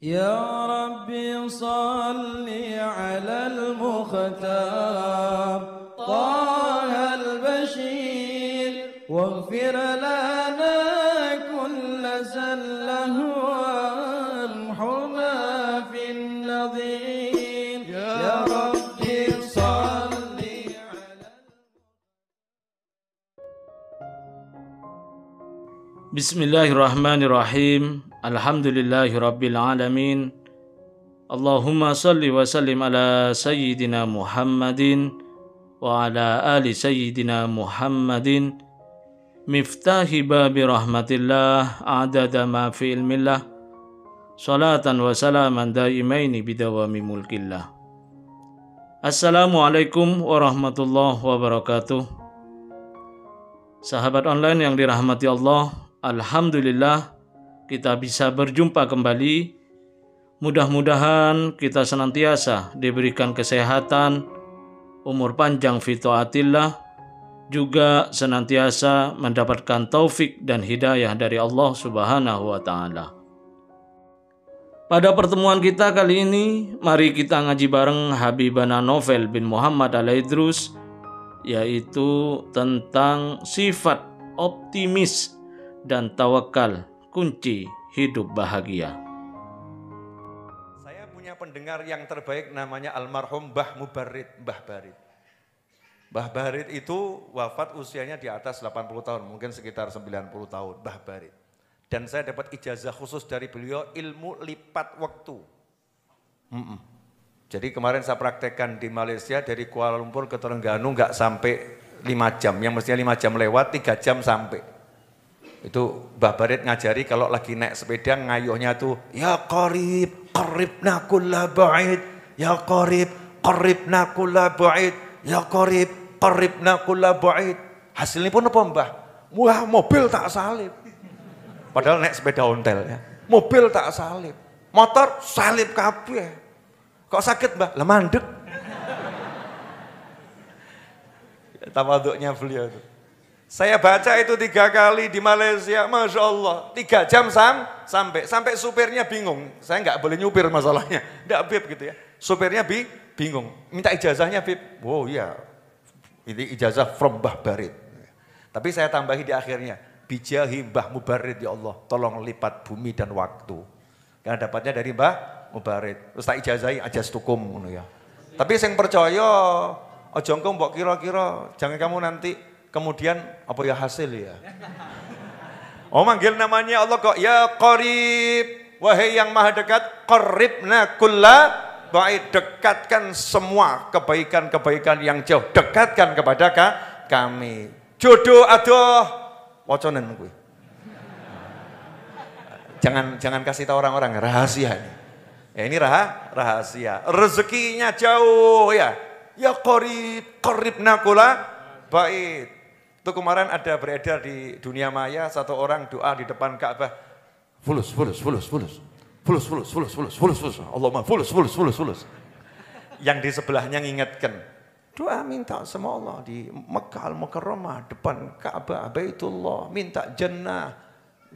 يا ربي صل على المختار طه البشير واغفر لنا كل زله وامحنا في النظير يا ربي صل على Bismillahirrahmanirrahim. Alhamdulillahirabbil alamin. Allahumma salli wa sallim ala sayyidina Muhammadin wa ala ali sayyidina Muhammadin. Miftahi babi rahmatillah a'dada ma fi ilmillah. Salatan wa salaman daimaini bidawami mulkillah. Assalamualaikum warahmatullahi wabarakatuh. Sahabat online yang dirahmati Allah, alhamdulillah kita bisa berjumpa kembali. Mudah-mudahan kita senantiasa diberikan kesehatan, umur panjang fi taatillah, juga senantiasa mendapatkan taufik dan hidayah dari Allah Subhanahu wa taala. Pada pertemuan kita kali ini, mari kita ngaji bareng Habibana Novel bin Muhammad Al-Idrus, yaitu tentang sifat optimis dan tawakal, kunci hidup bahagia. Saya punya pendengar yang terbaik namanya almarhum Mbah Mubarid, Mbah Barid. Mbah Barid itu wafat usianya di atas 80 tahun, mungkin sekitar 90 tahun, Mbah Barid. Dan saya dapat ijazah khusus dari beliau ilmu lipat waktu. Jadi kemarin saya praktekkan di Malaysia dari Kuala Lumpur ke Terengganu nggak sampai 5 jam, yang mestinya 5 jam lewat, 3 jam sampai. Itu Mbah Barid ngajari kalau lagi naik sepeda ngayuhnya tuh, ya qarib, qaribna kulla ba'id, ya qarib, qaribna kulla ba'id, ya qarib, qaribna kulla ba'id. Hasilnya pun apa Mbah? Wah, mobil tak salib. Padahal naik sepeda ontel ya. Mobil tak salib, motor salib kabeh. Kok sakit Mbah? Lah mandek. Tawaduknya beliau itu. Saya baca itu 3 kali di Malaysia, Masya Allah. 3 jam sampai supirnya bingung. Saya nggak boleh nyupir masalahnya. Nggak Bib gitu ya. Supirnya bingung. Minta ijazahnya Bib. Wow ya, ini ijazah from Mbah Barid. Tapi saya tambahi di akhirnya. Bijahi Mbah Mubarid ya Allah. Tolong lipat bumi dan waktu. Karena dapatnya dari Mbah Mubarid. Terus tak ijazahi ajas tukum. Ya. Tapi yang percaya, ojo engko mbok kira-kira, jangan kamu nanti kemudian apa ya hasil ya. Oh manggil namanya Allah kok, ya qarib, wahai yang maha dekat, qaribna kulla ba'id, dekatkan semua kebaikan-kebaikan yang jauh, dekatkan kepada kami. Jodoh aduh, waconen kuwi. Jangan kasih tahu orang-orang, rahasia ini. Ya ini rahasia. Rezekinya jauh ya. Ya qarib, qaribna kulla ba'id. Itu kemarin ada beredar di dunia maya, satu orang doa di depan Ka'bah, fulus, Allahumma fulus. Yang di sebelahnya ngingetkan, doa minta sama Allah di Mekah Al-Mukarramah, depan Ka'bah, Baitullah, minta jannah,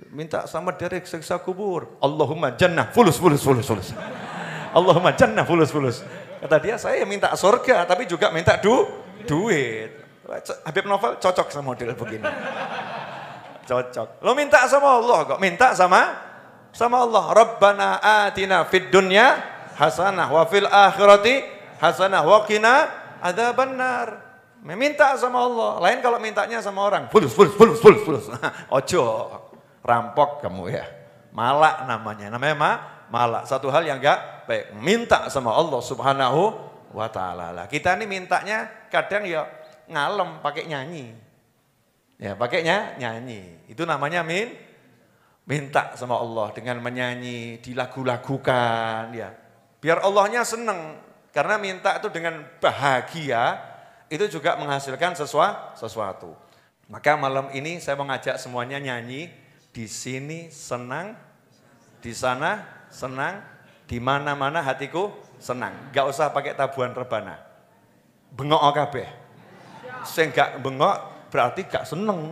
minta sama dari siksa kubur, Allahumma jannah, fulus. Allahumma jannah, fulus. Kata dia, saya minta surga, tapi juga minta duit. Habib Novel cocok sama model begini. Cocok. Lo minta sama Allah kok. Minta sama Allah. Rabbana atina fid dunya hasanah wa fil akhirati hasanah wa qina adzabannar. Minta sama Allah. Lain kalau mintanya sama orang. Fulus. Ojo. Rampok kamu ya. Malak namanya. Namanya malak. Satu hal yang enggak baik. Minta sama Allah Subhanahu wa taala. Kita ini mintanya kadang ya ngalem pakai nyanyi. Ya, pakainya nyanyi. Itu namanya minta sama Allah dengan menyanyi, dilagu-lagukan ya. Biar Allahnya senang. Karena minta itu dengan bahagia itu juga menghasilkan sesuatu. Maka malam ini saya mengajak semuanya nyanyi, di sini senang, di sana senang, di mana-mana hatiku senang. Gak usah pakai tabuhan rebana. Bengok kabeh. Sing gak bengok berarti gak seneng.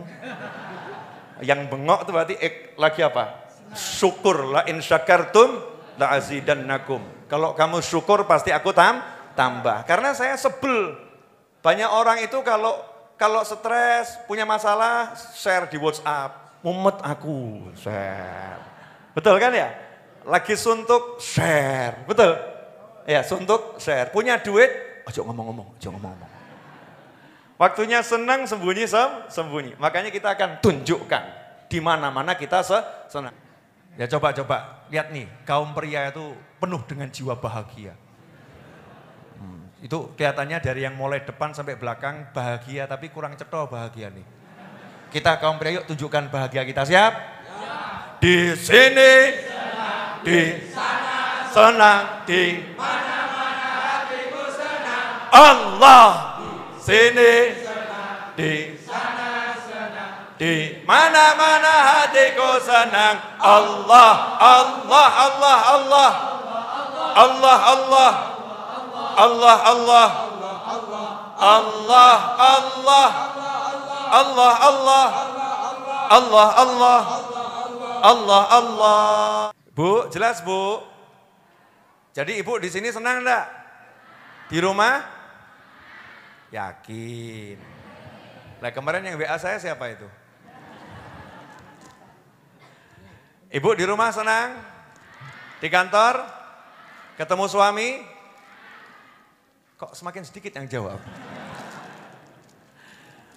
Yang bengok itu berarti lagi apa? Syukur la in syakartum la'azidannakum. Kalau kamu syukur pasti aku tambah. Karena saya sebel. Banyak orang itu kalau stres, punya masalah, share di WhatsApp. Mumet aku, share. Betul kan ya? Lagi suntuk, share. Betul? Ya, suntuk, share. Punya duit, ojo ngomong-ngomong. Waktunya senang, sembunyi. Makanya kita akan tunjukkan di mana-mana kita senang. Ya coba, lihat nih, kaum pria itu penuh dengan jiwa bahagia. Itu kelihatannya dari yang mulai depan sampai belakang bahagia, tapi kurang cetha bahagia nih. Kita kaum pria yuk tunjukkan bahagia kita, siap? Di sini, di sana, senang, di mana-mana hatiku senang. Allah, sini, di sana, senang, di mana-mana hatiku senang. Allah, Allah, Allah, Allah, Allah, Allah, Allah, Allah, Allah, Allah, Allah, Allah, Allah, Allah, Allah, Allah. Bu, jelas Bu? Jadi Ibu di sini senang enggak? Di rumah? Yakin. Nah kemarin yang WA saya siapa itu? Ibu di rumah senang? Di kantor? Ketemu suami? Kok semakin sedikit yang jawab?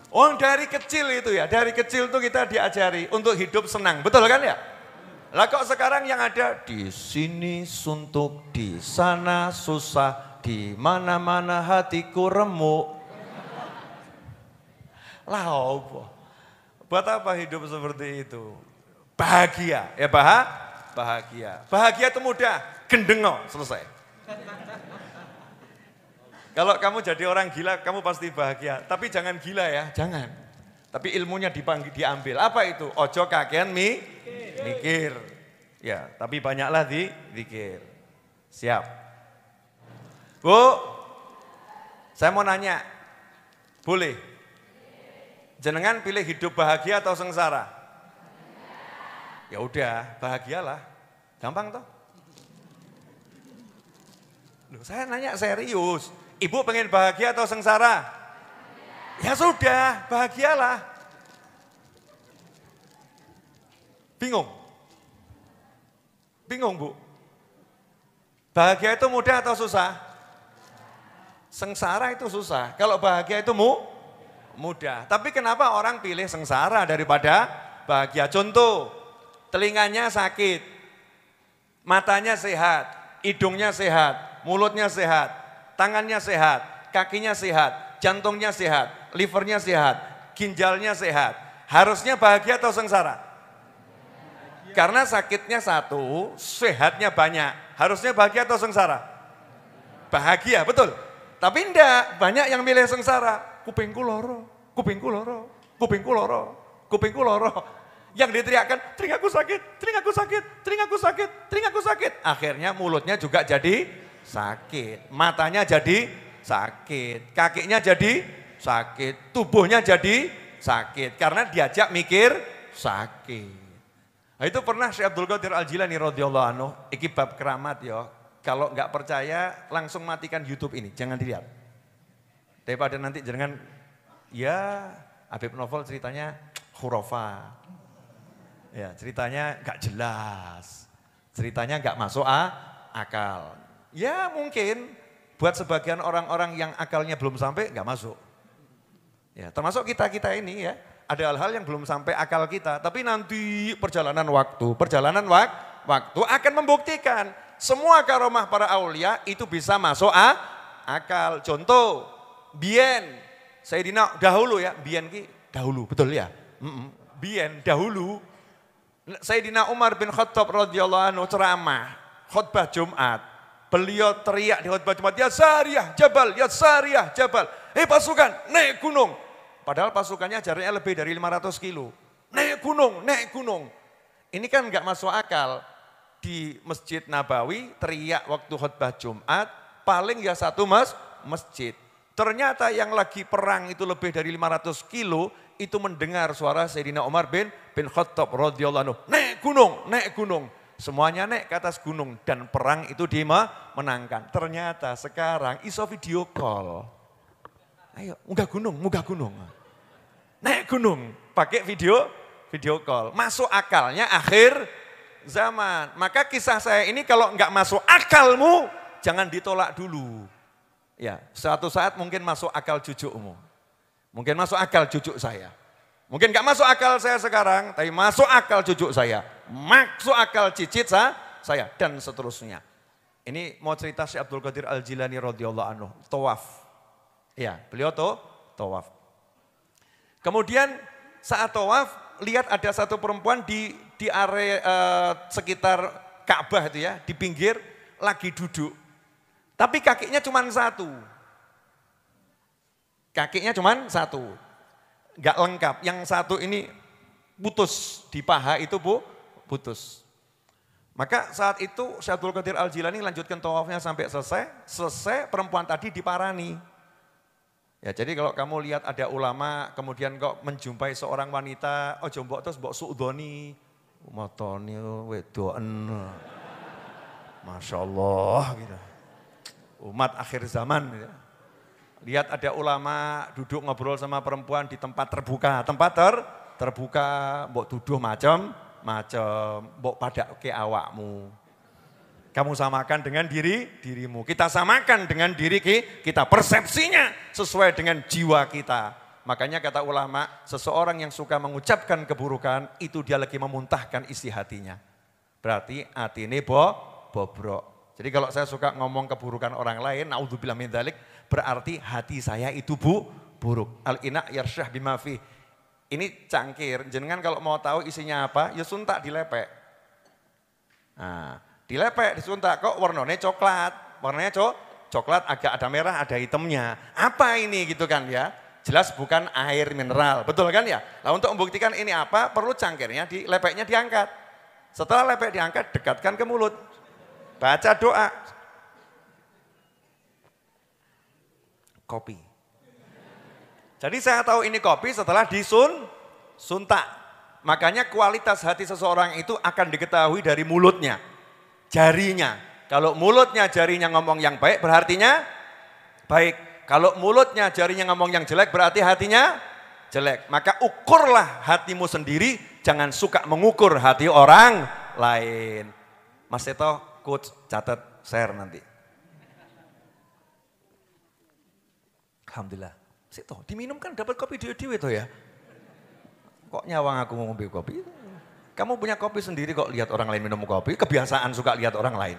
Oh dari kecil itu ya, dari kecil tuh kita diajari untuk hidup senang, betul kan ya? Lah kok sekarang yang ada di sini suntuk, di sana susah, di mana-mana hatiku remuk. Lah apa? Buat apa hidup seperti itu? Bahagia, ya bahagia. Bahagia itu mudah, gendengo, selesai. Kalau kamu jadi orang gila, kamu pasti bahagia. Tapi jangan gila ya, jangan. Tapi ilmunya diambil. Apa itu? Ojo kakean mikir. Ya, tapi banyaklah zikir. Siap. Bu, saya mau nanya. Boleh? Jenengan pilih hidup bahagia atau sengsara? Ya udah, bahagialah. Gampang toh? Loh, saya nanya serius. Ibu pengen bahagia atau sengsara? Ya sudah, bahagialah. Bingung? Bingung Bu? Bahagia itu mudah atau susah? Sengsara itu susah. Kalau bahagia itu mudah. Tapi kenapa orang pilih sengsara daripada bahagia? Contoh, telinganya sakit, matanya sehat, hidungnya sehat, mulutnya sehat. Tangannya sehat, kakinya sehat, jantungnya sehat, livernya sehat, ginjalnya sehat. Harusnya bahagia atau sengsara? Karena sakitnya satu, sehatnya banyak. Harusnya bahagia atau sengsara? Bahagia, betul. Tapi enggak, banyak yang milih sengsara. Kupingku loro, kupingku loro, kupingku loro, kupingku loro. Yang diteriakkan, telingaku sakit, telingaku sakit, telingaku sakit, telingaku sakit. Akhirnya mulutnya juga jadi sakit, matanya jadi sakit, kakinya jadi sakit, tubuhnya jadi sakit karena diajak mikir sakit. Nah, itu pernah Syekh Abdul Qadir Al-Jilani radhiyallahu anhu, iki bab keramat ya. Kalau nggak percaya langsung matikan YouTube ini, jangan dilihat. Daripada nanti jangan ya Habib Novel ceritanya khurafat. Ya, ceritanya nggak jelas. Ceritanya nggak masuk akal. Ya mungkin buat sebagian orang-orang yang akalnya belum sampai nggak masuk. Ya, termasuk kita ini ya, ada hal-hal yang belum sampai akal kita. Tapi nanti perjalanan waktu akan membuktikan semua karomah para aulia itu bisa masuk akal. Contoh, Bien, Sayyidina dahulu ya, Bien ki dahulu, betul ya? Bien dahulu, Sayyidina Umar bin Khattab radhiyallahu anhu ceramah, khutbah Jumat. Beliau teriak di khutbah Jumat, ya Sariyah Jabal, ya Sariyah Jabal. Pasukan, naik gunung. Padahal pasukannya jaraknya lebih dari 500 kilo. Naik gunung, naik gunung. Ini kan enggak masuk akal. Di Masjid Nabawi teriak waktu khutbah Jumat, paling ya satu masjid. Ternyata yang lagi perang itu lebih dari 500 kilo, itu mendengar suara Sayyidina Umar bin Khattab radhiyallahu anhu. Naik gunung, naik gunung. Semuanya naik ke atas gunung dan perang itu dimenangkan. Ternyata sekarang iso video call. Ayo, munggah gunung. Naik gunung, pakai video call. Masuk akalnya akhir zaman. Maka kisah saya ini kalau enggak masuk akalmu, jangan ditolak dulu. Ya, suatu saat mungkin masuk akal cucumu. Mungkin masuk akal cucu saya. Mungkin enggak masuk akal saya sekarang, tapi masuk akal cucu saya. Masuk akal cicit saya, dan seterusnya. Ini mau cerita Syekh Abdul Qadir Al-Jilani radhiyallahu anhu, tawaf. Ya, beliau tawaf. Kemudian saat tawaf, lihat ada satu perempuan di area sekitar Ka'bah itu ya, di pinggir lagi duduk. Tapi kakinya cuma satu. Kakinya cuma satu. Enggak lengkap. Yang satu ini putus di paha itu putus. Maka saat itu Syekh Abdul Qadir Al-Jilani lanjutkan tawafnya sampai selesai perempuan tadi diparani. Ya, jadi kalau kamu lihat ada ulama kemudian kok menjumpai seorang wanita, oh jombok terus mbok suudoni, matane wedoken. Masya Allah gitu. Umat akhir zaman gitu. Lihat ada ulama duduk ngobrol sama perempuan di tempat terbuka, terbuka, mbok tuduh macam-macam, mbok padake awakmu. Kamu samakan dengan dirimu, kita samakan dengan diri kita, persepsinya sesuai dengan jiwa kita. Makanya kata ulama, seseorang yang suka mengucapkan keburukan, itu dia lagi memuntahkan isi hatinya. Berarti hati ini bobrok. Jadi kalau saya suka ngomong keburukan orang lain, naudzubillah min dzalik, berarti hati saya itu buruk. Al-ina yarsyah bima fi. Ini cangkir, jenengan kalau mau tahu isinya apa, ya suntak dilepek. Nah, dilepek, disuntak, kok warnanya coklat. Warnanya coklat agak ada merah, ada hitamnya. Apa ini gitu kan ya. Jelas bukan air mineral, betul kan ya. Nah untuk membuktikan ini apa, perlu cangkirnya, lepeknya diangkat. Setelah lepek diangkat, dekatkan ke mulut. Baca doa. Kopi. Jadi saya tahu ini kopi setelah disuntak. Makanya kualitas hati seseorang itu akan diketahui dari mulutnya. Jarinya, kalau mulutnya jarinya ngomong yang baik berartinya baik. Kalau mulutnya jarinya ngomong yang jelek berarti hatinya jelek. Maka ukurlah hatimu sendiri, jangan suka mengukur hati orang lain. Mas Seto, coach catat share nanti. Alhamdulillah. Seto, diminum kan dapat kopi dewe-dewe toh ya. Kok nyawang aku ngombe kopi? Kamu punya kopi sendiri kok lihat orang lain minum kopi, kebiasaan suka lihat orang lain.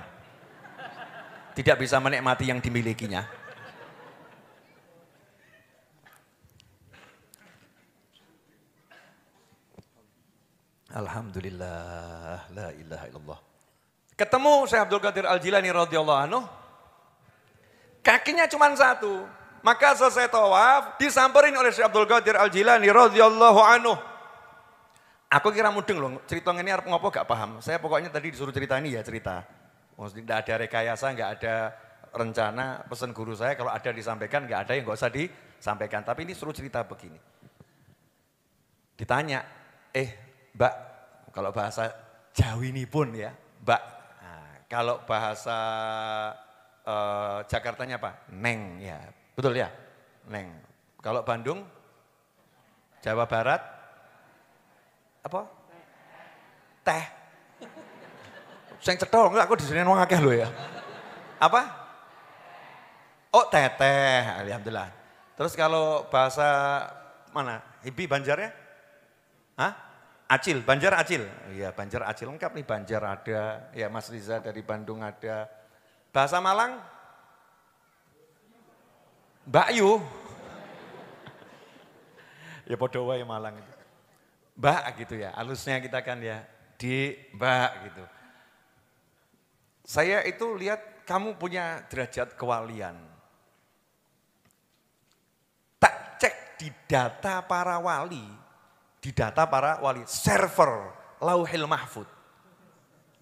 Tidak bisa menikmati yang dimilikinya. Alhamdulillah, la ilaha illallah. Ketemu Syekh Abdul Qadir Al-Jilani radhiyallahu anhu, kakinya cuma satu. Maka selesai tawaf, disamperin oleh Syekh Abdul Qadir Al-Jilani radhiyallahu anhu. Aku kira mudeng loh, cerita ini harap ngopo gak paham. Saya pokoknya tadi disuruh cerita ini ya cerita. Maksudnya tidak ada rekayasa, gak ada rencana, pesan guru saya kalau ada disampaikan, gak ada yang gak usah disampaikan. Tapi ini suruh cerita begini. Ditanya, Mbak, kalau bahasa Jawi ini pun ya, Mbak. Nah, kalau bahasa Jakartanya apa? Neng ya, betul ya? Neng. Kalau Bandung, Jawa Barat, apa? Teh. Sing cetha enggak aku disini wong akeh lho ya. Apa? Oh, teteh. Alhamdulillah. Terus kalau bahasa mana? Ibi Banjarnya? Hah? Acil, Banjar Acil. Iya, Banjar Acil lengkap nih, Banjar ada, ya Mas Riza dari Bandung ada. Bahasa Malang? Mbak Yu. Ya podo wae Malang itu. Mbak gitu ya, halusnya kita kan ya, di Mbak gitu. Saya itu lihat kamu punya derajat kewalian. Tak cek di data para wali, server Lauhil Mahfud.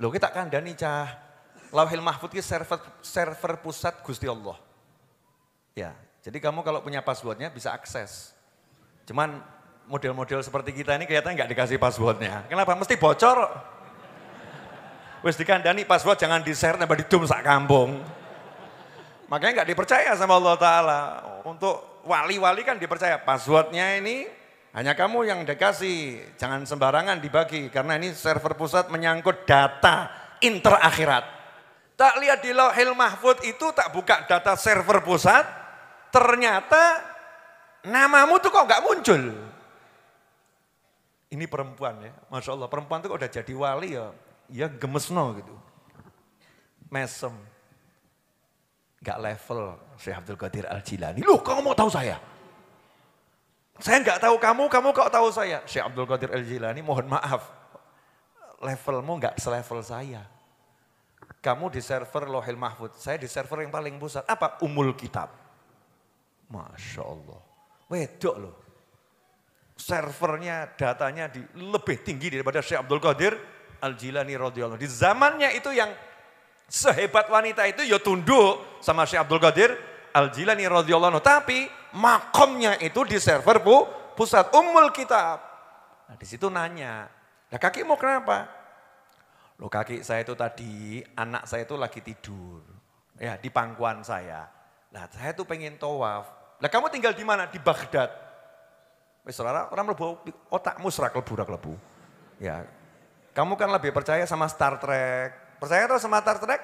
Loh kita kandani cah, Lauhil Mahfud itu server pusat Gusti Allah. Ya, jadi kamu kalau punya passwordnya bisa akses. Cuman model-model seperti kita ini kelihatan nggak dikasih passwordnya. Kenapa? Mesti bocor. Wis dikandani password jangan di-share nambah didum sak kampung. Makanya nggak dipercaya sama Allah Ta'ala. Untuk wali-wali kan dipercaya. Passwordnya ini hanya kamu yang dikasih. Jangan sembarangan dibagi. Karena ini server pusat menyangkut data interakhirat. Tak lihat di Lauhil Mahfud itu tak buka data server pusat. Ternyata namamu tuh kok nggak muncul. Ini perempuan ya. Masya Allah perempuan tuh kok udah jadi wali ya. Ya gemesno gitu. Mesem. Gak level Syekh Abdul Qadir Al-Jilani. Loh kamu mau tahu saya? Saya gak tahu kamu kok tahu saya? Syekh Abdul Qadir Al-Jilani mohon maaf. Levelmu gak selevel saya. Kamu di server Lauhil Mahfud. Saya di server yang paling pusat. Apa? Ummul Kitab. Masya Allah. Wedok loh. Servernya, datanya lebih tinggi daripada Syekh Abdul Qadir Al-Jilani radhiyallahu anhu. Di zamannya itu yang sehebat wanita itu ya tunduk sama Syekh Abdul Qadir Al-Jilani radhiyallahu anhu. Tapi makomnya itu di server pusat Ummul Kitab. Nah di situ nanya, nah kaki mau kenapa? Loh kaki saya itu tadi, anak saya itu lagi tidur. Ya di pangkuan saya. Nah saya tuh pengen tawaf. Lah kamu tinggal di mana? Di Baghdad. Wis ora mlebu otakmu serak lebu. Ya. Kamu kan lebih percaya sama Star Trek. Percaya tuh sama Star Trek?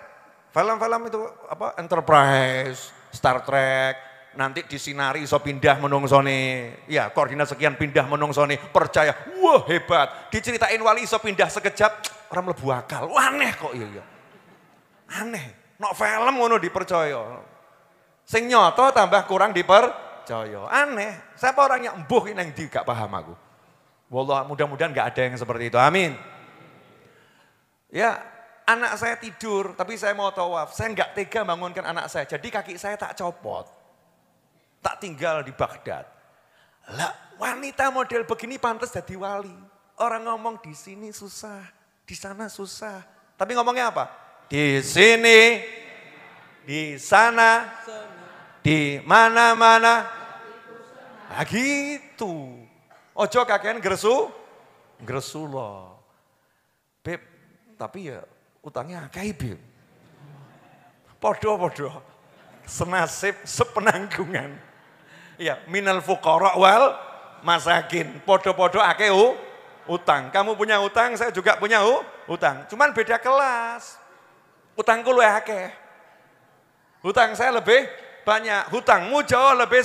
Film-film itu apa? Enterprise, Star Trek. Nanti disinari iso pindah menungsone. Ya, koordinat sekian pindah menungsone. Percaya. Wah, hebat. Diceritain wali iso pindah sekejap, orang mlebu akal. Wah, aneh kok iya. Aneh. Nok film ngono dipercaya. Sing nyoto tambah kurang dipercaya. Aneh. Siapa orangnya embuh nang ndi gak paham aku. Wallah, mudah-mudahan gak ada yang seperti itu. Amin. Ya, anak saya tidur, tapi saya mau tawaf. Saya nggak tega bangunkan anak saya, jadi kaki saya tak copot. Tak tinggal di Baghdad. Lah, wanita model begini pantas jadi wali. Orang ngomong di sini susah, di sana susah. Tapi ngomongnya apa? Di sini, di sana, di mana-mana. Nah gitu. Ojo kakean gresu loh. Beb, tapi ya utangnya akeh Beb. Podo-podo. Senasib sepenanggungan. Ya, minal fuqara wal masakin. Podo-podo akeh utang. Kamu punya utang, saya juga punya utang. Cuman beda kelas. Utangku luwih akeh. Hutang saya lebih banyak. Hutangmu jauh lebih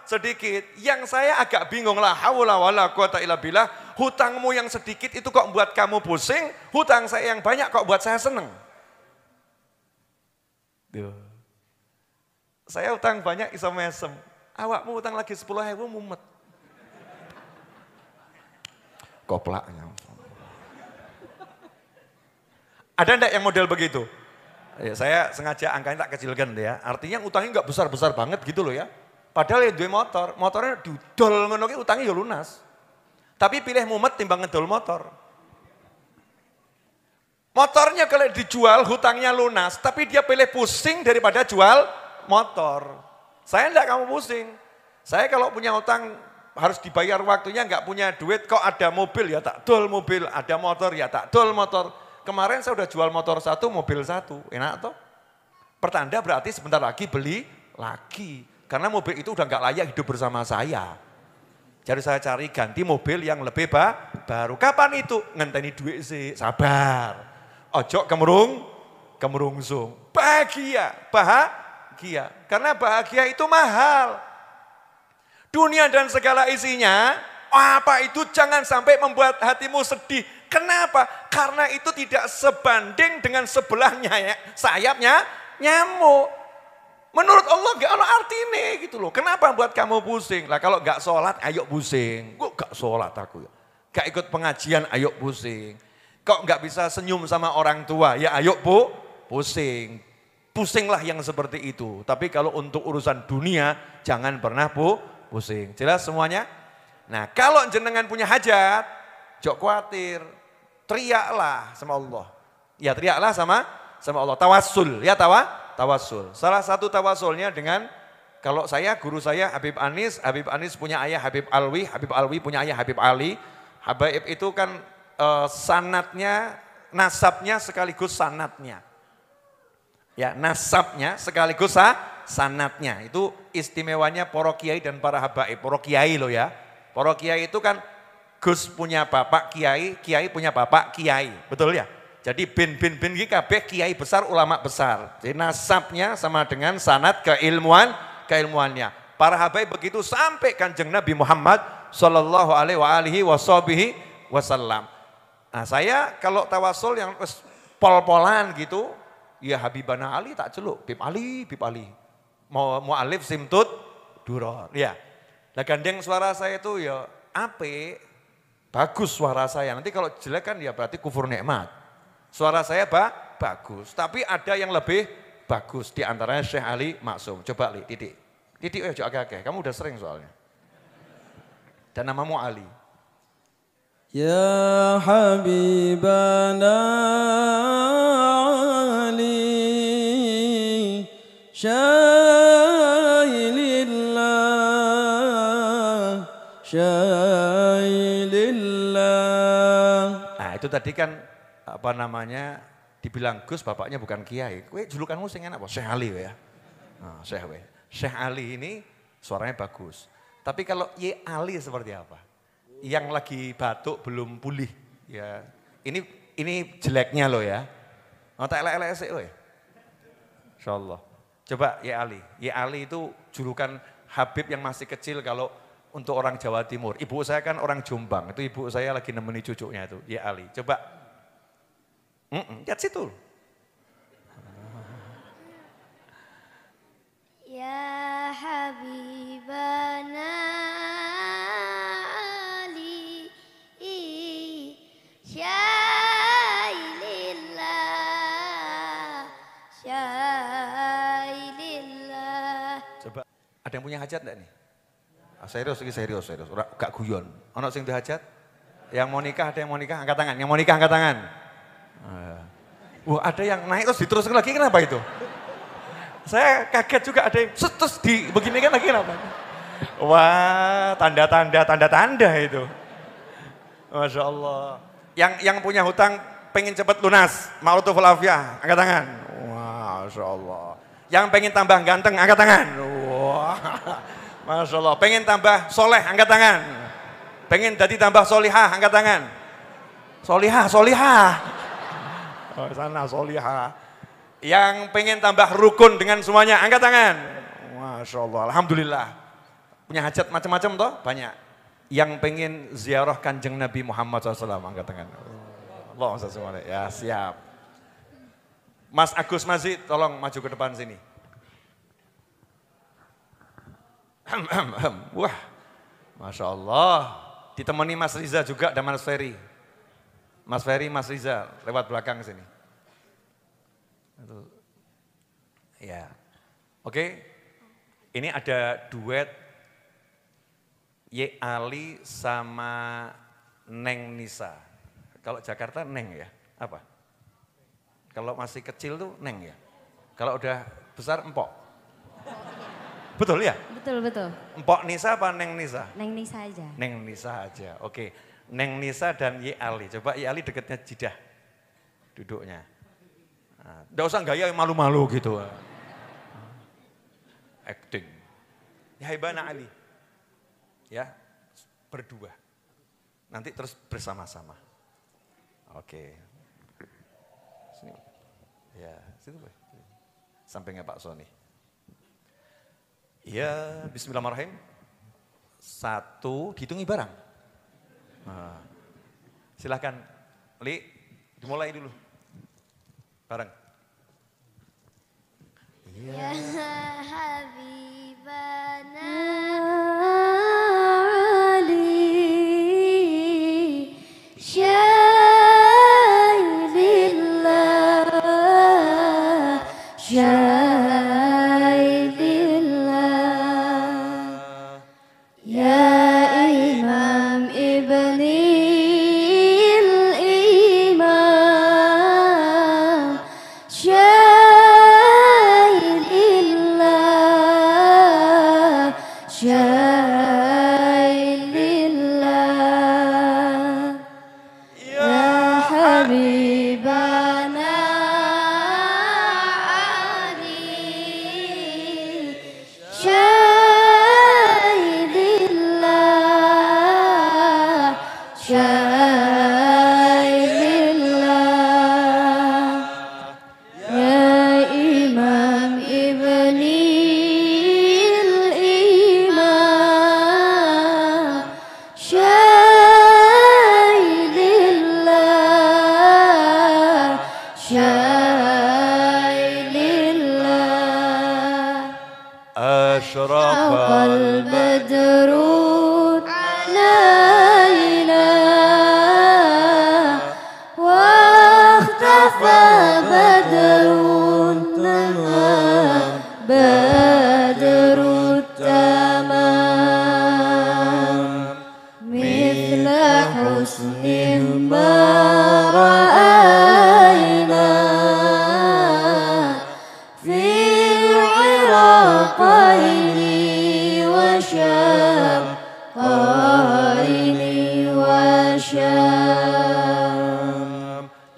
sedikit. Yang saya agak bingung lah, haula wala quwata illa billah. Hutangmu yang sedikit itu kok buat kamu pusing, hutang saya yang banyak kok buat saya seneng. Duh. Saya hutang banyak iso mesem. Awakmu hutang lagi 10.000 mumet. Koplaknya. Ada enggak yang model begitu? Ya, saya sengaja angkanya tak kecilkan ya. Artinya utangnya enggak besar-besar banget gitu loh ya. Padahal ya duwe motornya didol ngono ki utangnya ya lunas. Tapi pilih mumet timbang ngedol motor. Motornya kalau dijual hutangnya lunas, tapi dia pilih pusing daripada jual motor. Saya enggak kamu pusing. Saya kalau punya utang harus dibayar waktunya, enggak punya duit kok ada mobil ya tak dol mobil, ada motor ya tak dol motor. Kemarin saya udah jual motor 1, mobil 1, enak toh? Pertanda berarti sebentar lagi beli lagi. Karena mobil itu udah enggak layak hidup bersama saya. Jadi saya cari ganti mobil yang lebih baru. Kapan itu? Ngenteni duit sih, sabar. Ojo kemerungsung. Bahagia. Karena bahagia itu mahal. Dunia dan segala isinya, apa itu jangan sampai membuat hatimu sedih. Kenapa? Karena itu tidak sebanding dengan sebelahnya ya, sayapnya nyamuk. Menurut Allah gak ada artinya gitu loh. Kenapa buat kamu pusing? Lah kalau gak sholat ayo pusing. Kok gak sholat aku ya? Gak ikut pengajian ayo pusing. Kok gak bisa senyum sama orang tua? Ya ayo pusing. Pusinglah yang seperti itu. Tapi kalau untuk urusan dunia jangan pernah pusing. Jelas semuanya? Nah kalau jenengan punya hajat, jok khawatir. Teriaklah sama Allah. Ya teriaklah sama Allah. Tawassul ya tawassul. Salah satu tawassulnya dengan, kalau saya, guru saya Habib Anis punya ayah Habib Alwi punya ayah Habib Ali. Habib itu kan sanatnya nasabnya sekaligus sanatnya. Ya, nasabnya sekaligus sanatnya. Itu istimewanya para kiai dan para habaib. Para kiai loh ya. Para kiai itu kan Gus punya bapak kiai, kiai punya bapak kiai. Betul ya? Jadi bin iki kabeh kiai besar, ulama besar. Jadi nasabnya sama dengan sanad keilmuannya. Para habaib begitu sampai Kanjeng Nabi Muhammad sallallahu alaihi wasallam. Nah, saya kalau tawasul yang pol-polan gitu, ya Habibana Ali tak celuk, Bib Ali. Mau alif simtut duror. Ya. Nah, gandeng suara saya itu ya ape, bagus suara saya. Nanti kalau jelek kan ya berarti kufur nikmat. Suara saya bagus, tapi ada yang lebih bagus di antaranya Syekh Ali Maksum. Coba Li, titik. Titik agak-agak. Kamu udah sering soalnya. Dan namamu Ali. Ya Habibana Ali Syailillah. Nah itu tadi kan apa namanya dibilang Gus bapaknya bukan kiai. Kowe julukanmu sing enak apa? Syekh Ali ya. Nah, Syekh Ali ini suaranya bagus. Tapi kalau Ye Ali seperti apa? Yang lagi batuk belum pulih ya. Ini jeleknya loh ya. Oh tak elek-elek sih loh ya. Insyaallah. Coba Ye Ali. Ye Ali itu julukan Habib yang masih kecil kalau untuk orang Jawa Timur. Ibu saya kan orang Jombang. Itu ibu saya lagi nemeni cucunya itu, Ye Ali. Coba. Lihat situ. Ya Habibana Ali Syailillah. Coba, ada yang punya hajat enggak nih? Serius, gak guyon. Ono sing duwe hajat? Yang mau nikah, ada yang mau nikah, angkat tangan. Yang mau nikah, angkat tangan. Wah, ada yang naik terus diteruskan lagi, kenapa itu? Saya kaget juga ada yang terus begini kan lagi kenapa? Wah, tanda-tanda itu. Masya Allah. Yang punya hutang pengen cepat lunas, ma'ruful afiyah, angkat tangan. Wah, Masya Allah. Yang pengen tambah ganteng, angkat tangan. Wah, Masya Allah. Pengen tambah soleh, angkat tangan. Pengen jadi tambah solihah, angkat tangan. Solihah. Oh, sana solihah. Yang pengen tambah rukun dengan semuanya, angkat tangan. Masya Allah, Alhamdulillah. Punya hajat macam-macam toh? Banyak. Yang pengen ziarah Kanjeng Nabi Muhammad SAW, angkat tangan. Allah semuanya. Ya siap. Mas Agus Mazid, tolong maju ke depan sini. Wah, Masya Allah. Ditemani Mas Riza juga dan Mas Ferry. Mas Ferry, Mas Riza, lewat belakang sini. Ya, oke. Ini ada duet Ye Ali sama Neng Nisa. Kalau Jakarta Neng ya, apa? Kalau masih kecil tuh Neng ya. Kalau udah besar Empok. Betul ya? Betul. Empok Nisa apa Neng Nisa? Neng Nisa aja. Neng Nisa aja, oke. Neng Nisa dan Ye Ali. Coba Ye Ali dekatnya jidah duduknya. Nggak usah gaya malu-malu gitu. Acting. Ya Habibana Ali. Ya, berdua. Nanti terus bersama-sama. Oke. Sini. Ya, situ Pak. Sampingnya Pak Soni. Ya, bismillahirrahmanirrahim. 1, dihitungi barang. Nah, silahkan, Li, dimulai dulu. Bareng. Ya Habibana Ali Syailillah Ya Imam Ibnil Imam Syailillah حبيبنا علي شاهد الله شاهد الله يا إمام ابني الإمام شاهد الله شاهد الله أشرق البدر علينا واختفى بدر التمام بدر التمام مثل حسنه ما رأينا في العراقين وشامين وشام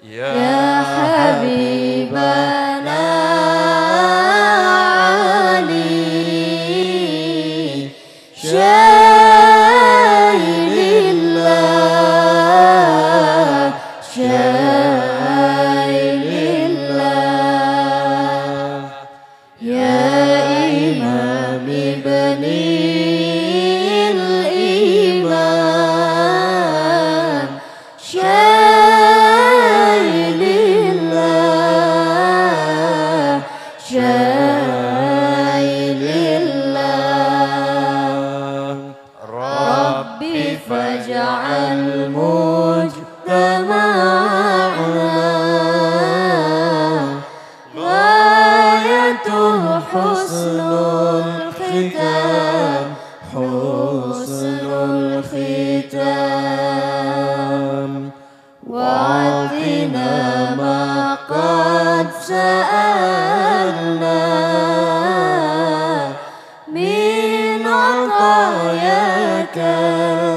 يا حبيبنا علي شاهد الله شاهد الله يا إمام ابني الإمام شاهد الله شاهد الله ربي فاجعل مجتمعنا غايته حسن الختام حسن الختام وعطنا ما قد سألنا من عطاياك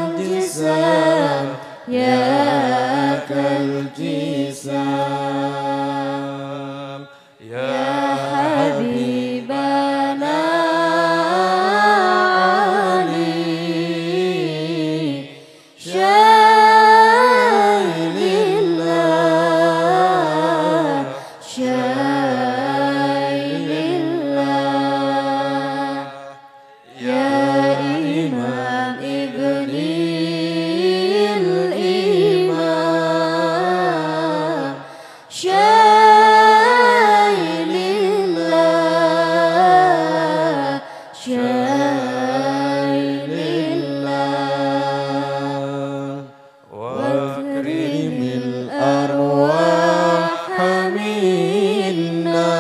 الجسام ياك الجسام يا حبيبنا علي شاهد الله شاهد الله يا إمام ابني الإمام شاهد الله شاهد الله واكرم الأرواح منا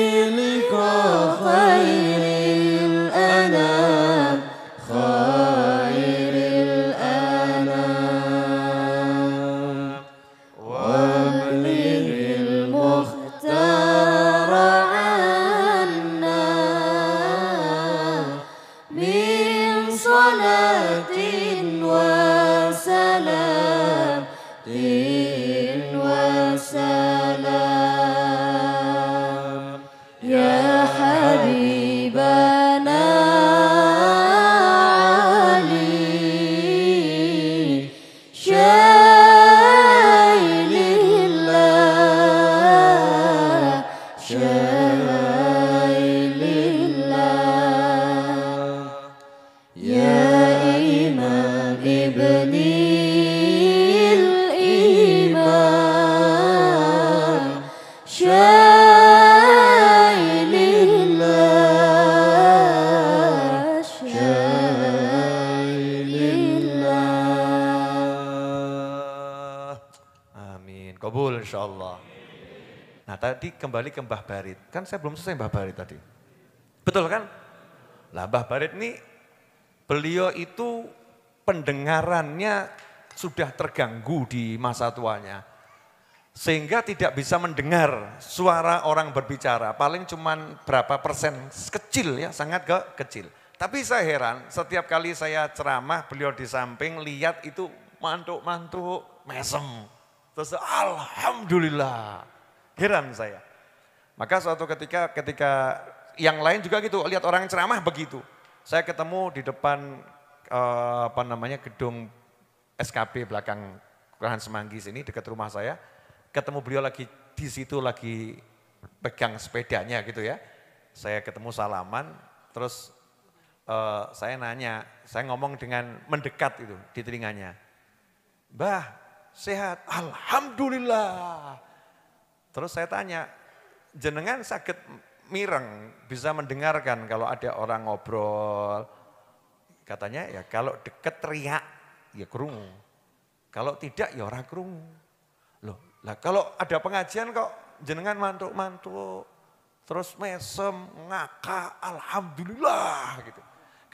بلقاء خير الأنام خير الأنام وابلغ المختار عنا من صلاة وسلام وسلام يا حبيبنا علي شاهد الله شاهد الله يا إمام ابني الإمام شاهد الله شاهد الله Amin. Kabul insyaallah. Nah tadi kembali ke Mbah Barit. Kan saya belum selesai Mbah Barit tadi. Betul kan? Lah Mbah Barit ini beliau itu pendengarannya sudah terganggu di masa tuanya. Sehingga tidak bisa mendengar suara orang berbicara. Paling cuman berapa persen, kecil ya, sangat kecil. Tapi saya heran, setiap kali saya ceramah beliau di samping lihat itu mantuk-mantuk, mesem. Terus alhamdulillah, heran saya. Maka suatu ketika yang lain juga gitu, lihat orang ceramah begitu. Saya ketemu di depan gedung SKP belakang Kelurahan Semanggi sini dekat rumah saya. Ketemu beliau lagi di situ lagi pegang sepedanya gitu ya. Saya ketemu salaman, terus saya nanya, saya ngomong dengan mendekat itu di telinganya. Mbah, sehat? Alhamdulillah. Terus saya tanya, jenengan sakit mireng, bisa mendengarkan kalau ada orang ngobrol. Katanya ya kalau deket teriak, ya krungu. Kalau tidak ya ora krungu. Loh, lah kalau ada pengajian kok jenengan mantuk-mantuk, terus mesem, ngakak, alhamdulillah gitu.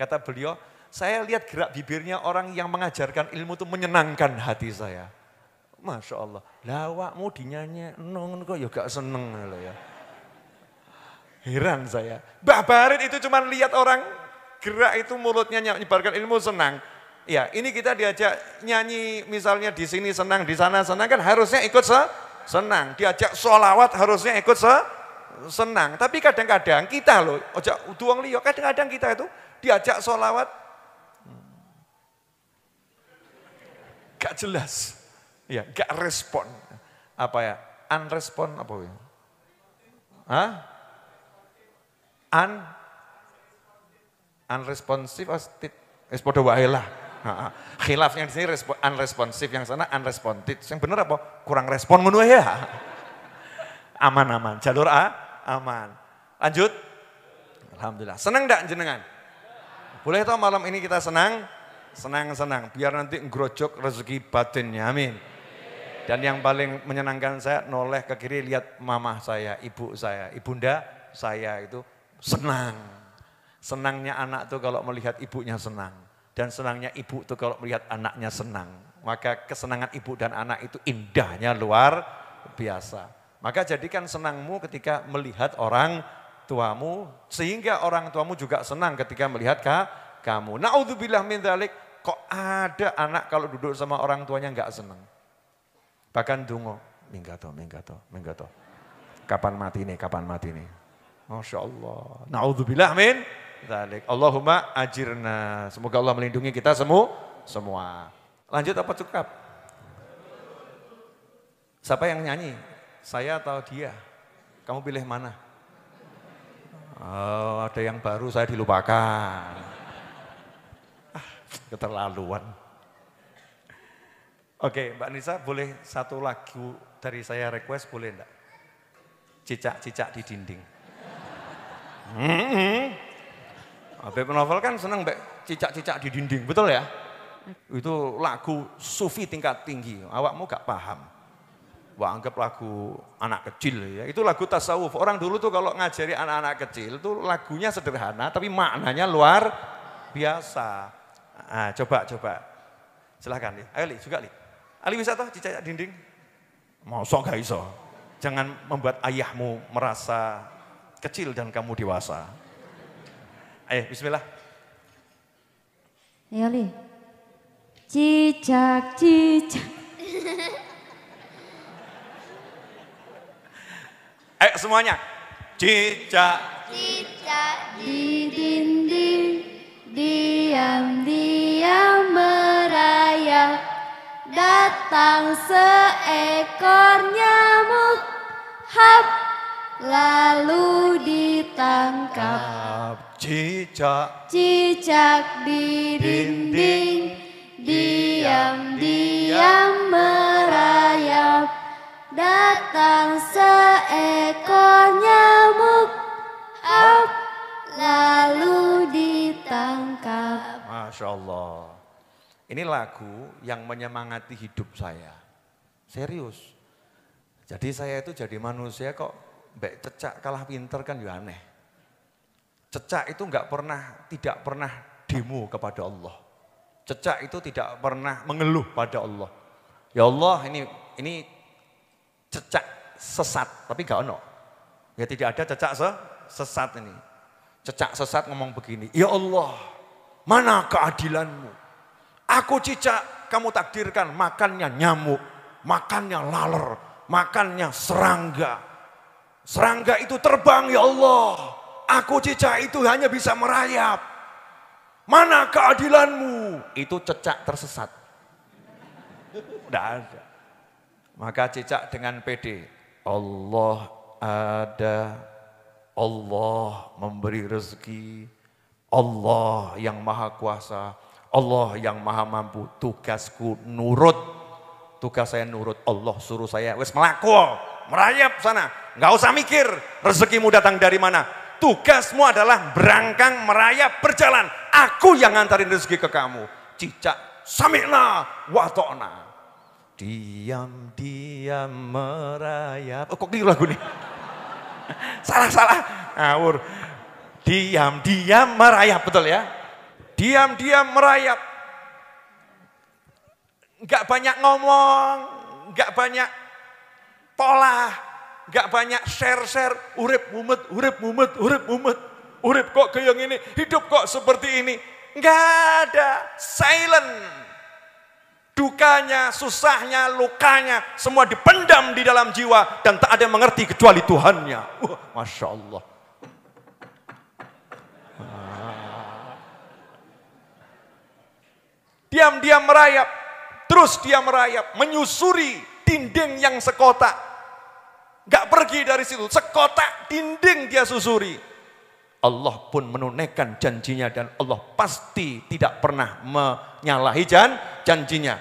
Kata beliau, saya lihat gerak bibirnya orang yang mengajarkan ilmu itu menyenangkan hati saya. Masya Allah, lawakmu dinyanyi, nong kok ya gak seneng loh ya. Heran saya. Mbah Barit itu cuma lihat orang gerak itu mulutnya nyebarkan ilmu senang. Ya ini kita diajak nyanyi misalnya di sini senang, di sana senang kan harusnya ikut senang. Diajak sholawat harusnya ikut senang. Tapi kadang-kadang kita loh, ojak tuang liyo, kadang-kadang kita itu diajak sholawat, gak jelas, ya gak respon, apa ya, unrespon apa ya, unresponsive, podo wae lah. Khilafnya di sini unresponsive, yang sana unresponsive. Yang benar apa? Kurang respon ngono ya. Aman-aman, jalur aman. Lanjut. Alhamdulillah. Senang enggak jenengan? Boleh toh malam ini kita senang? Senang-senang. Biar nanti ngerojok rezeki batinnya. Amin. Dan yang paling menyenangkan saya noleh ke kiri lihat mama saya, ibu saya, ibunda saya itu senang. Senangnya anak tuh kalau melihat ibunya senang. Dan senangnya ibu tuh kalau melihat anaknya senang. Maka kesenangan ibu dan anak itu indahnya luar biasa. Maka jadikan senangmu ketika melihat orang tuamu, sehingga orang tuamu juga senang ketika melihat kamu. Na'udzubillah min dzalik, kok ada anak kalau duduk sama orang tuanya enggak senang. Bahkan dungo, minggato. Kapan mati nih? Masya Allah. Na'udzubillah min dzalik. Allahumma ajirna. Semoga Allah melindungi kita semua. Lanjut apa cukup? Siapa yang nyanyi? Saya atau dia? Kamu pilih mana? Oh, ada yang baru saya dilupakan. Keterlaluan. Oke, Mbak Nisa boleh satu lagu dari saya request boleh enggak? Cicak-cicak di dinding. Habib Novel kan senang Mbak cicak-cicak di dinding, betul ya? Itu lagu sufi tingkat tinggi, awakmu gak paham. Wah, anggap lagu anak kecil ya. Itu lagu tasawuf. Orang dulu tuh kalau ngajari anak-anak kecil tuh lagunya sederhana tapi maknanya luar biasa. Nah, coba. Silahkan Li. Ayo Li, juga Li. Ali bisa toh cicak dinding? Mosok gak iso. Jangan membuat ayahmu merasa kecil dan kamu dewasa. Ayo, bismillah. Ayo Li. Cicak. Ayo semuanya. Cicak Di dinding diam-diam merayap, datang seekor nyamuk, hap, lalu ditangkap. Cicak Di dinding diam-diam merayap, datang seekor nyamuk, hap, lalu ditangkap. Masya Allah. Ini lagu yang menyemangati hidup saya. Serius. Jadi saya itu jadi manusia kok mbak cecak kalah pinter kan ya aneh. Cecak itu tidak pernah demo kepada Allah. Cecak itu tidak pernah mengeluh pada Allah. Ya Allah ini cecak sesat, tapi gak ono. Ya tidak ada cecak sesat ini. Cecak sesat ngomong begini, ya Allah, mana keadilanmu? Aku cicak kamu takdirkan makannya nyamuk, makannya laler, makannya serangga. Serangga itu terbang ya Allah. Aku cicak itu hanya bisa merayap. Mana keadilanmu? Itu cecak tersesat. Tidak ada. Maka cicak dengan pede. Allah ada. Allah memberi rezeki. Allah yang maha kuasa. Allah yang maha mampu. Tugasku nurut. Tugas saya nurut. Allah suruh saya. Wes melaku. Merayap sana. Nggak usah mikir. Rezekimu datang dari mana. Tugasmu adalah berangkang, merayap, berjalan. Aku yang ngantarin rezeki ke kamu. Cicak. Sami'na wa ta'na. Diam-diam merayap. Oh kok keliru lagu nih? Salah. Ngawur. Diam-diam merayap, betul ya? Diam-diam merayap. Enggak banyak ngomong, enggak banyak pola, enggak banyak share-share, urip mumet, urip kok kayak gini, hidup kok seperti ini. Enggak ada, silent. Dukanya, susahnya, lukanya, semua dipendam di dalam jiwa dan tak ada yang mengerti kecuali Tuhannya. Masya Allah. Diam-diam merayap, terus dia merayap, menyusuri dinding yang sekotak. Gak pergi dari situ, sekotak dinding dia susuri. Allah pun menunaikan janjinya dan Allah pasti tidak pernah menyalahi janjinya.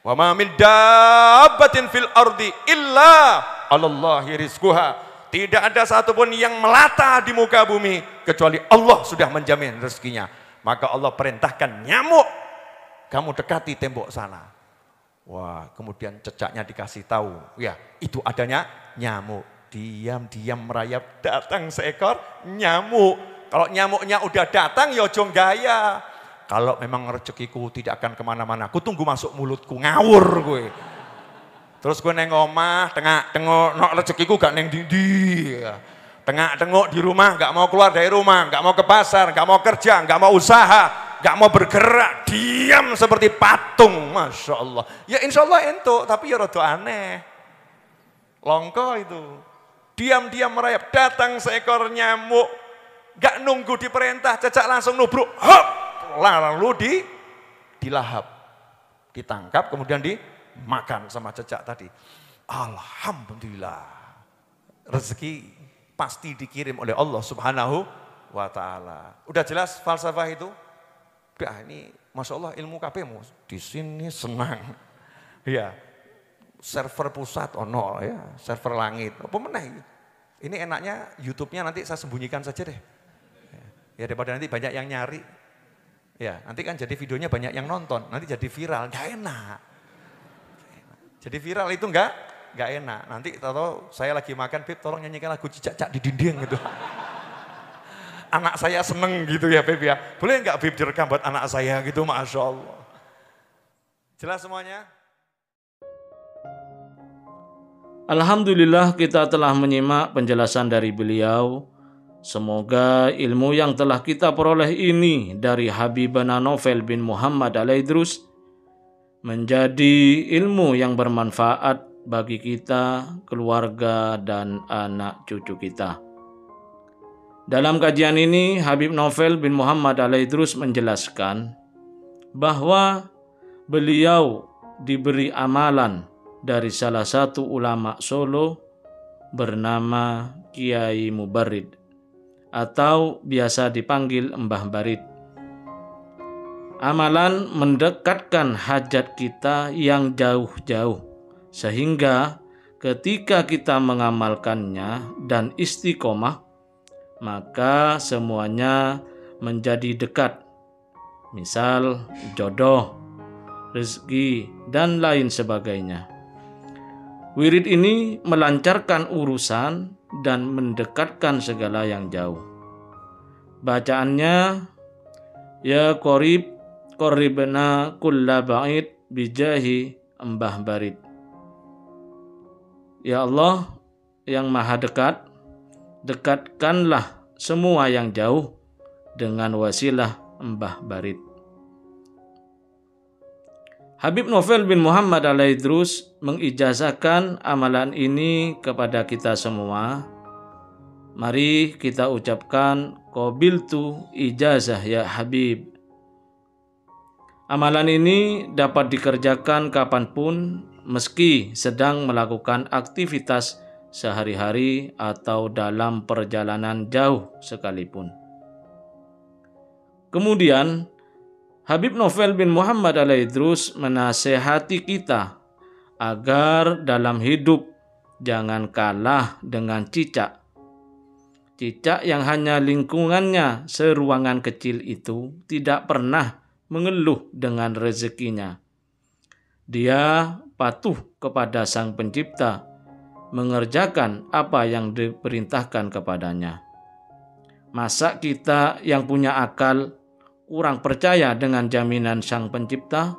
Wa ma min dabbatin fil ardi illa 'alallahi rizquha. Tidak ada satupun yang melata di muka bumi kecuali Allah sudah menjamin rezekinya. Maka Allah perintahkan nyamuk, kamu dekati tembok sana. Wah, kemudian cecaknya dikasih tahu, ya itu adanya nyamuk. Diam-diam merayap, datang seekor nyamuk. Kalau nyamuknya udah datang, ya ojo gaya. Kalau memang rezekiku tidak akan kemana-mana, aku tunggu masuk mulutku, ngawur gue. Terus gue neng omah, tengok rezekiku gak neng dindi. Tengok di rumah, gak mau keluar dari rumah, gak mau ke pasar, gak mau kerja, gak mau usaha. Gak mau bergerak, diam seperti patung, Masya Allah. Ya insya Allah entuk, tapi ya rada aneh. Longko itu. Diam-diam merayap, datang seekor nyamuk. Gak nunggu diperintah, cecak langsung nubruk. Hop! Lalu dilahap. Ditangkap, kemudian dimakan sama cecak tadi. Alhamdulillah. Rezeki pasti dikirim oleh Allah Subhanahu wa ta'ala. Udah jelas falsafah itu? Udah ini Masya Allah ilmu KPmu di sini senang. Ya, server pusat ono ya, server langit. Apa meneh? Ini enaknya YouTube-nya nanti saya sembunyikan saja deh. Ya daripada nanti banyak yang nyari. Ya, nanti kan jadi videonya banyak yang nonton, nanti jadi viral, nggak enak. Jadi viral itu nggak enak. Nanti tahu saya lagi makan, Beb tolong nyanyikan lagu Cicak-cak di dinding gitu. Anak saya seneng gitu ya Beb ya. Boleh nggak Beb direkam buat anak saya gitu, Masya Allah. Jelas semuanya? Alhamdulillah kita telah menyimak penjelasan dari beliau. Semoga ilmu yang telah kita peroleh ini dari Habibana Novel bin Muhammad Al-Idrus menjadi ilmu yang bermanfaat bagi kita, keluarga, dan anak cucu kita. Dalam kajian ini, Habib Novel bin Muhammad Al-Idrus menjelaskan bahwa beliau diberi amalan dari salah satu ulama Solo bernama Kiai Mubarid atau biasa dipanggil Mbah Barid. Amalan mendekatkan hajat kita yang jauh-jauh sehingga ketika kita mengamalkannya dan istiqomah maka semuanya menjadi dekat. Misal jodoh, rezeki, dan lain sebagainya. Wirid ini melancarkan urusan dan mendekatkan segala yang jauh. Bacaannya, ya qorib, qoribna kulla ba'id bijahi Mbah Barid. Ya Allah yang maha dekat, dekatkanlah semua yang jauh dengan wasilah Mbah Barid. Habib Novel bin Muhammad Al-Idrus mengijazahkan amalan ini kepada kita semua. Mari kita ucapkan qabiltu ijazah ya Habib. Amalan ini dapat dikerjakan kapanpun meski sedang melakukan aktivitas sehari-hari atau dalam perjalanan jauh sekalipun. Kemudian Habib Novel bin Muhammad Al-Idrus menasehati kita agar dalam hidup jangan kalah dengan cicak. Cicak yang hanya lingkungannya seruangan kecil itu tidak pernah mengeluh dengan rezekinya. Dia patuh kepada Sang Pencipta, mengerjakan apa yang diperintahkan kepadanya. Masa kita yang punya akal kurang percaya dengan jaminan Sang Pencipta?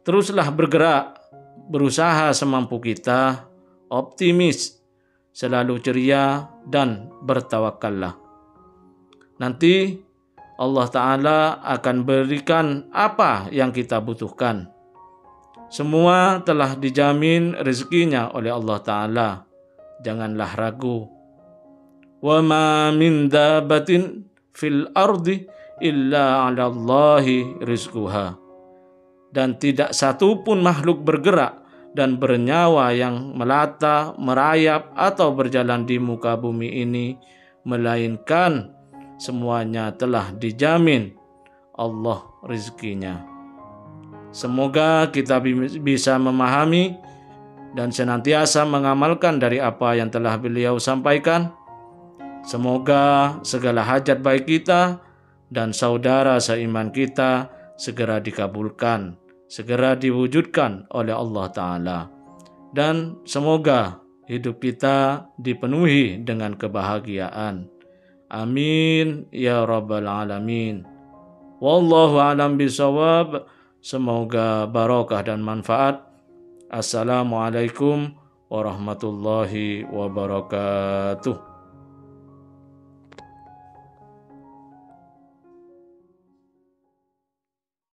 Teruslah bergerak, berusaha semampu kita, optimis, selalu ceria, dan bertawakallah. Nanti Allah Ta'ala akan berikan apa yang kita butuhkan. Semua telah dijamin rezekinya oleh Allah Ta'ala. Janganlah ragu. Wa ma min dabatin fil ardi illa 'ala Allahi rizquha. Dan tidak satu pun makhluk bergerak dan bernyawa yang melata, merayap atau berjalan di muka bumi ini melainkan semuanya telah dijamin Allah rezekinya. Semoga kita bisa memahami dan senantiasa mengamalkan dari apa yang telah beliau sampaikan. Semoga segala hajat baik kita dan saudara seiman kita segera dikabulkan, segera diwujudkan oleh Allah Ta'ala. Dan semoga hidup kita dipenuhi dengan kebahagiaan. Amin ya rabbal alamin. Wallahu a'lam bishawab. Semoga barokah dan manfaat. Assalamualaikum warahmatullahi wabarakatuh.